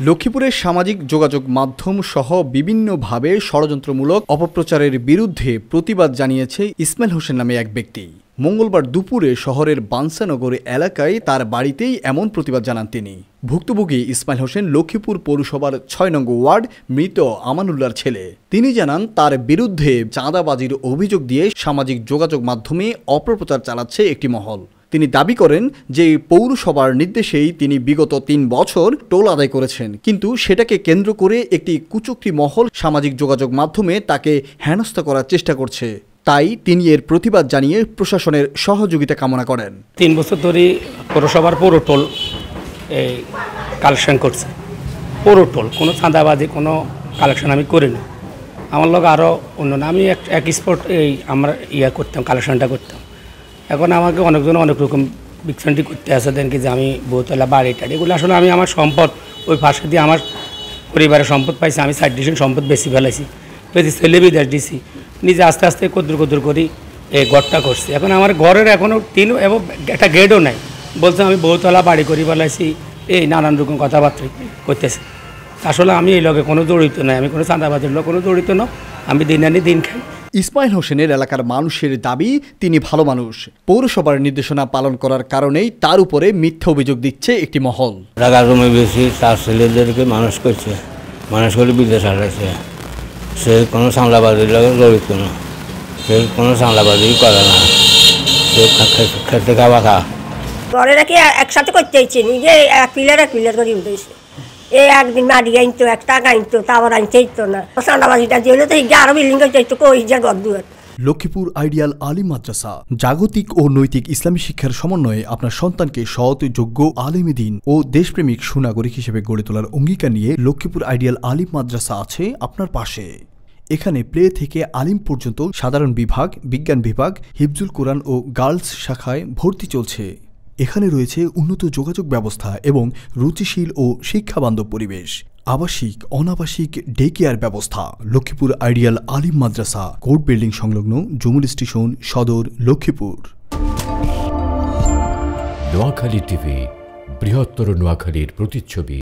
লক্ষ্মীপুরের সামাজিক যোগাযোগ মাধ্যম সহ বিভিন্নভাবে ষড়যন্ত্রমূলক অপপ্রচারের বিরুদ্ধে প্রতিবাদ জানিয়েছে ইসমাইল হোসেন নামে এক ব্যক্তি। মঙ্গলবার দুপুরে শহরের বানসানগর এলাকায় তার বাড়িতেই এমন প্রতিবাদ জানান তিনি। ভুক্তভোগী ইসমাইল হোসেন লক্ষ্মীপুর পৌরসভার ৬ নং ওয়ার্ড মৃত আমানুল্লাহর ছেলে। তিনি জানান তার বিরুদ্ধে চাঁদাবাজির অভিযোগ দিয়ে সামাজিক যোগাযোগ মাধ্যমে অপপ্রচার চালাচ্ছে একটি মহল। তিনি দাবি করেন যে পৌরসভার নির্দেশেই তিনি বিগত ৩ বছর টোল আদায় করেছেন, কিন্তু সেটাকে কেন্দ্র করে একটি কুচক্রী মহল সামাজিক যোগাযোগ মাধ্যমে তাকে হেনস্থা করার চেষ্টা করছে। তাই তিনি এর প্রতিবাদ জানিয়ে প্রশাসনের সহযোগিতা কামনা করেন। ৩ বছর ধরে পৌরসভার পৌর টোল এই কালেকশন করছে। পৌর টোল কোনো চাঁদাবাজি কোনো কালেকশন আমি করিনি। আমার লোক আরও অন্য আমি এক স্পট এই আমরা করতাম, কালেকশনটা করতাম। এখন আমাকে অনেকজন অনেক রকম বিক্রি করতে আসে দেন কি যে আমি বহুতলা বাড়িটা এগুলো আসলে আমি আমার সম্পদ ওই পাশে দিয়ে আমার পরিবারের সম্পদ পাইছি। আমি 60 ডিসেন্ট সম্পদ বেশি ফেলাইছি, বেশি ছেলে বিদেশ দিছি, নিজে আস্তে আস্তে কদ্দুর করি এই ঘরটা করছি। এখন আমার ঘরের এখনও 3 এবং একটা গেটও নাই। বলছে আমি বহুতলা বাড়ি করি ফেলাইছি, এই নানান রকম কথাবার্তা করতেছে। আসলে আমি এই লগে কোনো জড়িত নাই, আমি কোনো চাঁদাবাজির লোক কোনো জড়িত না। আমি দিন আনি দিন খাই। ইসমাইল হোসেনের এলাকার মানুষের দাবি তিনি ভালো মানুষ। পৌরসভার নির্দেশনা পালন করার কারণেই তার উপরে মিথ্যা অভিযোগ দিচ্ছে একটি মহল। টাকা জমে বেশি তার ছেলেদেরকে মানুষ করছে, মানুষ করে বিদেশ হারাচ্ছে। সে কোনো চাঁদাবাজির লগে জড়িত না, সে কোনো চাঁদাবাজি করে না, সে খেতে খাওয়া খা ঘরে নাকি একসাথে করতে ইচ্ছে নিজে এক পিলার করে উঠেছে। এই একদিন মাটি আনতো, এক টাকা আনতো, তারপর আনতে ইতো না। চাঁদাবাজিটা দিয়ে তো আরো বিল্ডিং করতে ইতো কই ঘর দুয়ার। লক্ষ্মীপুর আইডিয়াল আলিম মাদ্রাসা জাগতিক ও নৈতিক ইসলামী শিক্ষার সমন্বয়ে আপনার সন্তানকে সৎ, যোগ্য, আলেমে দ্বীন ও দেশপ্রেমিক সুনাগরিক হিসেবে গড়ে তোলার অঙ্গীকার নিয়ে লক্ষ্মীপুর আইডিয়াল আলিম মাদ্রাসা আছে আপনার পাশে। এখানে প্লে থেকে আলিম পর্যন্ত সাধারণ বিভাগ, বিজ্ঞান বিভাগ, হিফজুল কোরআন ও গার্লস শাখায় ভর্তি চলছে। এখানে রয়েছে উন্নত যোগাযোগ ব্যবস্থা এবং রুচিশীল ও শিক্ষাবান্ধব পরিবেশ, আবাসিক অনাবাসিক ডে কেয়ার ব্যবস্থা। লক্ষ্মীপুর আইডিয়াল আলিম মাদ্রাসা, কোর্ট বিল্ডিং সংলগ্ন জুমুল স্টেশন, সদর, লক্ষ্মীপুর। নোয়াখালী টিভি, বৃহত্তর নোয়াখালীর প্রতিচ্ছবি।